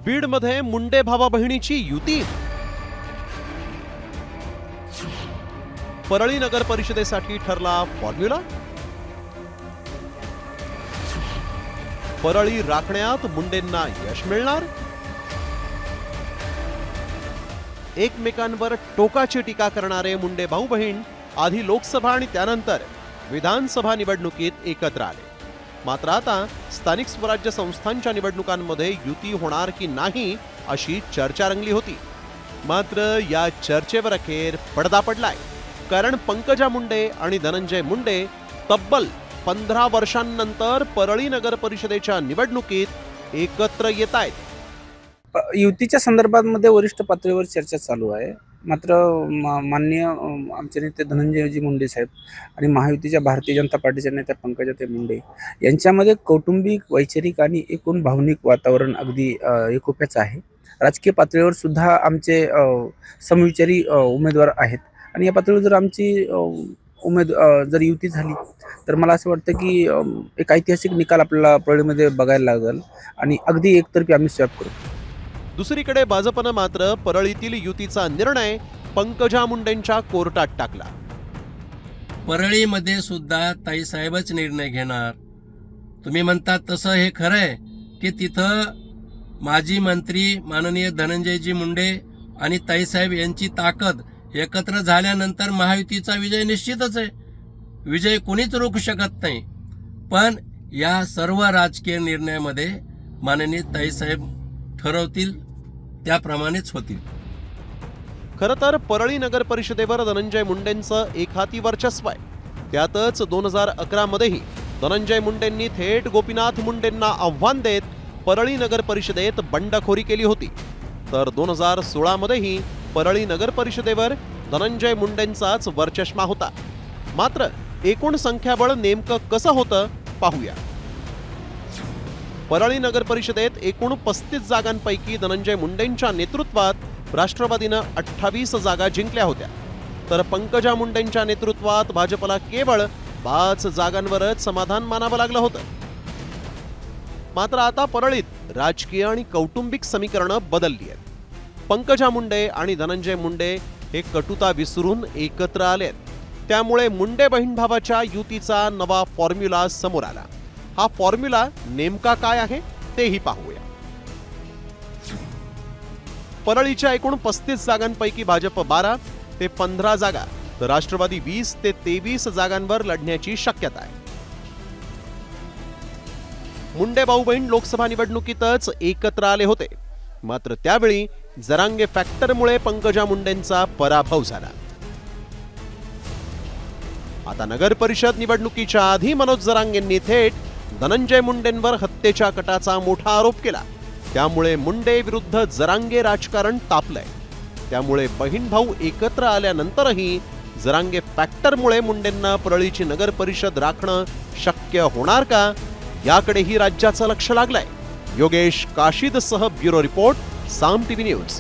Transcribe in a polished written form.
बीडमध्ये मुंडे भावा बहिणीची युती। परळी नगर परिषदेसाठी ठरला फॉर्म्युला। परळी राखण्यात मुंडेंना यश मिळणार। एकमेकांवर टोकाची टीका करणारे मुंडे भाऊ बहीण आधी लोकसभा आणि त्यानंतर विधानसभा निवडणुकीत एकत्र आले। मात्र आता स्थानिक स्वराज्य संस्थांच्या निवडणुकांमध्ये युती होणार की नाही अशी चर्चा रंगली होती। मात्र या चर्चेवर अखेर पडदा पडलाय, कारण पंकजा मुंडे आणि धनंजय मुंडे तब्बल 15 वर्षांनंतर परळी नगर परिषदेच्या निवडणुकीत एकत्र येत आहेत। युतीच्या संदर्भामध्ये वरिष्ठ पातळीवर चर्चा चालू आहे। मात्र माननीय आमचे नेते धनंजयजी मुंडे साहेब आणि महायुतीच्या भारतीय जनता पार्टीच्या नेत्या पंकजाताई मुंडे यांच्यामध्ये कौटुंबिक, वैचारिक आणि एकूण भावनिक वातावरण अगदी एकोप्याचं आहे। राजकीय पातळीवर सुद्धा आमचे समविचारी उमेदवार आहेत आणि या पातळीवर जर आमची जर युती झाली तर मला असं वाटतं की एक ऐतिहासिक निकाल आपल्याला परळीमध्ये बघायला लागेल आणि अगदी एकतर्फी आम्ही स्वॅप करू। दुसरीकडे भाजपनं मात्र परळीतील युतीचा निर्णय पंकजा मुंडेंच्या कोर्टात टाकला। परळीमध्ये सुद्धा ताईसाहेबच निर्णय घेणार। तुम्ही म्हणतात तसं हे खरंय की तिथं माजी मंत्री माननीय धनंजयजी मुंडे आणि ताईसाहेब यांची ताकद एकत्र झाल्यानंतर महायुतीचा विजय निश्चितच आहे। विजय कोणीच रोखू शकत नाही, पण या सर्व राजकीय निर्णयामध्ये माननीय ताईसाहेब ठरवतील त्याप्रमाणेच होतील। खरं तर परळी नगर परिषदेवर धनंजय मुंडेंचं एकहाती वर्चस्व आहे। त्यातच 2011 मध्येही धनंजय मुंडेंनी थेट गोपीनाथ मुंडेंना आव्हान देत परळी नगर परिषदेत बंडखोरी केली होती। तर 2016 मध्येही परळी नगर परिषदेवर धनंजय मुंडेंचाच वरचष्मा होता। मात्र एकूण संख्याबळ नेमकं कसं होतं पाहूया। परळी नगर परिषदेत एकूण 35 जागांपैकी धनंजय मुंडेंच्या नेतृत्वात राष्ट्रवादीनं 28 जागा जिंकल्या होत्या, तर पंकजा मुंडेंच्या नेतृत्वात भाजपला केवळ 5 जागांवरच समाधान मानावं लागलं होतं। मात्र आता परळीत राजकीय आणि कौटुंबिक समीकरणं बदलली आहेत। पंकजा मुंडे आणि धनंजय मुंडे हे कटुता विसरून एकत्र आलेत। त्यामुळे मुंडे बहीण भावाच्या युतीचा नवा फॉर्म्युला समोर आला। हा फॉर्म्युला नेमका काय आहे तेही पाहूया। परळीच्या एकूण 35 जागांपैकी भाजप 12 ते 15 जागा तर राष्ट्रवादी 20 ते 23 जागांवर लढण्याची शक्यता आहे। मुंडे भाऊ बहीण लोकसभा निवडणुकीतच एकत्र आले होते, मात्र त्यावेळी जरांगे फॅक्टरमुळे पंकजा मुंडेंचा पराभव झाला। आता नगर परिषद निवडणुकीच्या आधी मनोज जरांगेंनी थेट धनंजय मुंडेंवर हत्येच्या कटाचा मोठा आरोप केला। त्यामुळे मुंडे विरुद्ध जरांगे राजकारण तापलंय। त्यामुळे बहीण भाऊ एकत्र आल्यानंतरही जरांगे फॅक्टरमुळे मुंडेंना परळीची नगर परिषद राखणं शक्य होणार का, याकडेही राज्याचं लक्ष लागलंय। योगेश काशीदसह ब्युरो रिपोर्ट, साम टीव्ही न्यूज।